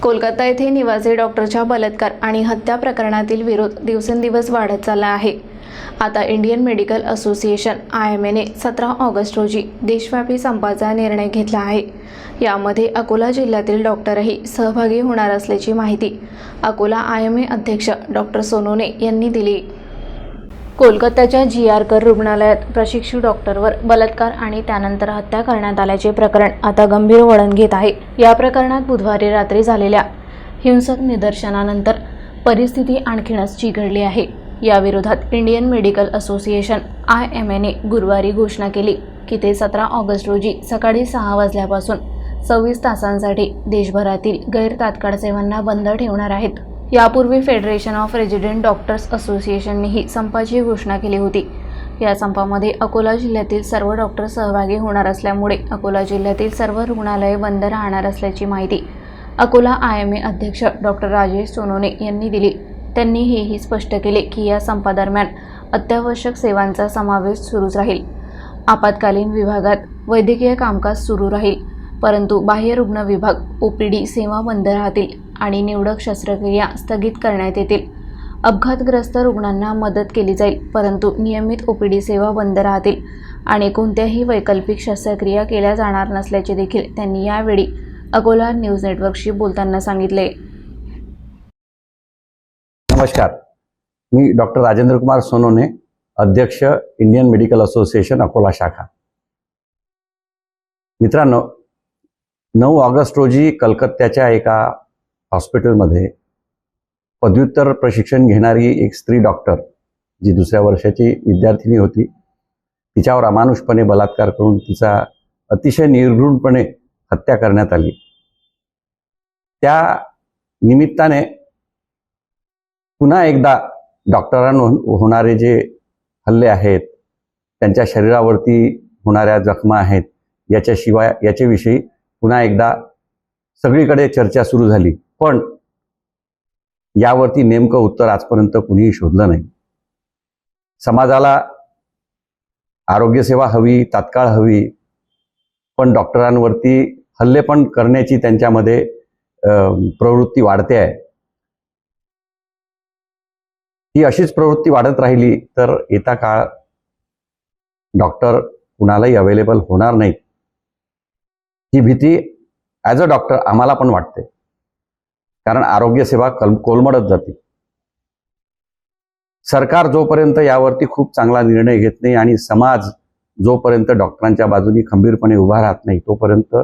कोलकाता येथे निवासी डॉक्टरच्या बलात्कार आणि हत्या प्रकरणातील विरोध दिवसेंदिवस वाढत चालला आहे। आता इंडियन मेडिकल असोसिएशन IMAने 17 ऑगस्ट रोजी देशव्यापी संपाचा निर्णय घेतला आहे। यामध्ये अकोला जिल्ह्यातील डॉक्टरही सहभागी होणार असल्याची माहिती अकोला IMA अध्यक्ष डॉक्टर सोनोने यांनी दिली। कोलकात्याच्या GR कर रुग्णालयात प्रशिक्षु डॉक्टरवर बलात्कार आणि त्यानंतर हत्या करण्यात आल्याचे प्रकरण आता गंभीर वळण घेत आहे। या प्रकरणात बुधवारी रात्री झालेल्या हिंसक निदर्शनानंतर परिस्थिती आणखीनच चिघळली आहे। या विरोधात इंडियन मेडिकल असोसिएशन IMAने गुरुवारी घोषणा केली की ते 17 ऑगस्ट रोजी सकाळी 6 वाजल्यापासून 26 तासांसाठी देशभरातील गैर तात्काळ सेवांना बंद ठेवणार आहेत। यापूर्वी फेडरेशन ऑफ रेजिडेंट डॉक्टर्स असोसिएशननेही संपाची घोषणा केली होती। या संपामध्ये अकोला जिल्ह्यातील सर्व डॉक्टर सहभागी होणार असल्यामुळे अकोला जिल्ह्यातील सर्व रुग्णालये बंद राहणार असल्याची माहिती अकोला IMA अध्यक्ष डॉक्टर राजेश सोनोने यांनी दिली। त्यांनी हेही स्पष्ट केले की या संपादरम्यान अत्यावश्यक सेवांचा समावेश सुरूच राहील। आपत्कालीन विभागात वैद्यकीय कामकाज सुरू राहील, परंतु बाह्य रुग्ण विभाग OPD सेवा बंद राहतील आणि निवडक शस्त्रक्रिया स्थगित करण्यात येतील। अपघातग्रस्त रुग्णांना मदत केली जाईल, परंतु नियमित OPD सेवा बंद राहतील आणि कोणत्याही वैकल्पिक शस्त्रक्रिया केल्या जाणार नसल्याचे देखील त्यांनी यावेळी अकोला न्यूज नेटवर्कशी बोलताना सांगितले। नमस्कार, मी डॉक्टर राजेंद्र कुमार सोनोने, अध्यक्ष इंडियन मेडिकल असोसिएशन अकोला शाखा। मित्रांनो, 9 ऑगस्ट रोजी कलकत्त्याच्या एका हॉस्पिटलमध्ये पदव्युत्तर प्रशिक्षण घेणारी एक स्त्री डॉक्टर, जी दुसऱ्या वर्षाची विद्यार्थिनी होती, तिच्यावर अमानुषपणे बलात्कार करून तिचा अतिशय निर्घृणपणे हत्या करण्यात आली। त्या निमित्ताने पुन्हा एकदा डॉक्टरांवर होणारे जे हल्ले आहेत, त्यांच्या शरीरावरती होणाऱ्या जखमा आहेत, याच्याविषयी पुन्हा एकदा सगळीकडे चर्चा सुरू झाली। पण यावरती नेमकं उत्तर आजपर्यंत कुणीही शोधलं नाही। समाजाला आरोग्यसेवा हवी, तात्काळ हवी, पण डॉक्टरांवरती हल्ले पण करण्याची त्यांच्यामध्ये प्रवृत्ती वाढते आहे। ही अशीच प्रवृत्ती वाढत राहिली तर येता काळ डॉक्टर कुणालाही अवेलेबल होणार नाहीत, ही भीती ॲज अ डॉक्टर आम्हाला पण वाटते। कारण आरोग्यसेवा कोलमडत जाते। सरकार जोपर्यंत यावरती खूप चांगला निर्णय घेत नाही आणि समाज जोपर्यंत डॉक्टरांच्या बाजूने खंबीरपणे उभा राहत नाही, तोपर्यंत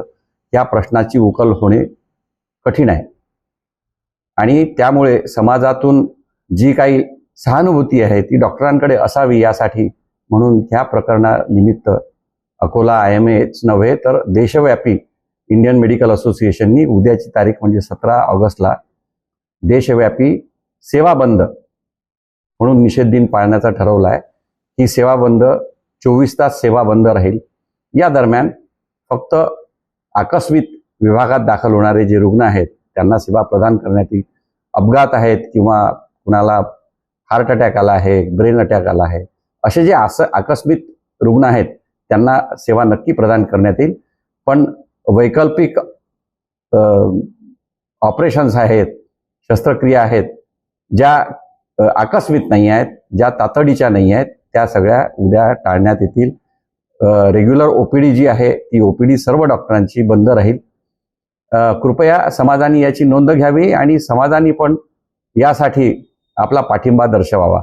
या प्रश्नाची उकल होणे कठीण आहे। आणि त्यामुळे समाजातून जी काही सहानुभूती आहे ती डॉक्टरांकडे असावी, यासाठी म्हणून ह्या प्रकरणानिमित्त अकोला IMAच नव्हे तर देशव्यापी इंडियन मेडिकल असोसिएशननी उद्याची तारीख म्हणजे 17 ऑगस्टला देशव्यापी सेवा बंद म्हणून निषेध दिन पाळण्याचा ठरवला आहे। ही सेवा बंद 24 तास सेवा बंद राहील। या दरम्यान फक्त आकस्मिक विभागात दाखल होणारे जे रुग्ण आहेत त्यांना सेवा प्रदान करण्यात येईल। अपघात आहेत किंवा कुणाला हार्ट अटॅक आला आहे, ब्रेन अटॅक आला आहे, असे जे आकस्मिक रुग्ण आहेत त्यांना सेवा नक्की प्रदान करण्यात येईल। पण वैकल्पिक ऑपरेशन्स आहेत, शस्त्रक्रिया आहेत, ज्या आकस्मिक नाही आहेत, ज्या तातडीच्या नाही आहेत, त्या सगळ्या उद्या टाळण्यात येतील। रेग्युलर OPD जी आहे ती OPD सर्व डॉक्टरांची बंद राहील। कृपया समाजाने याची नोंद घ्यावी आणि समाजाने पण यासाठी आपला पाठिंबा दर्शवावा।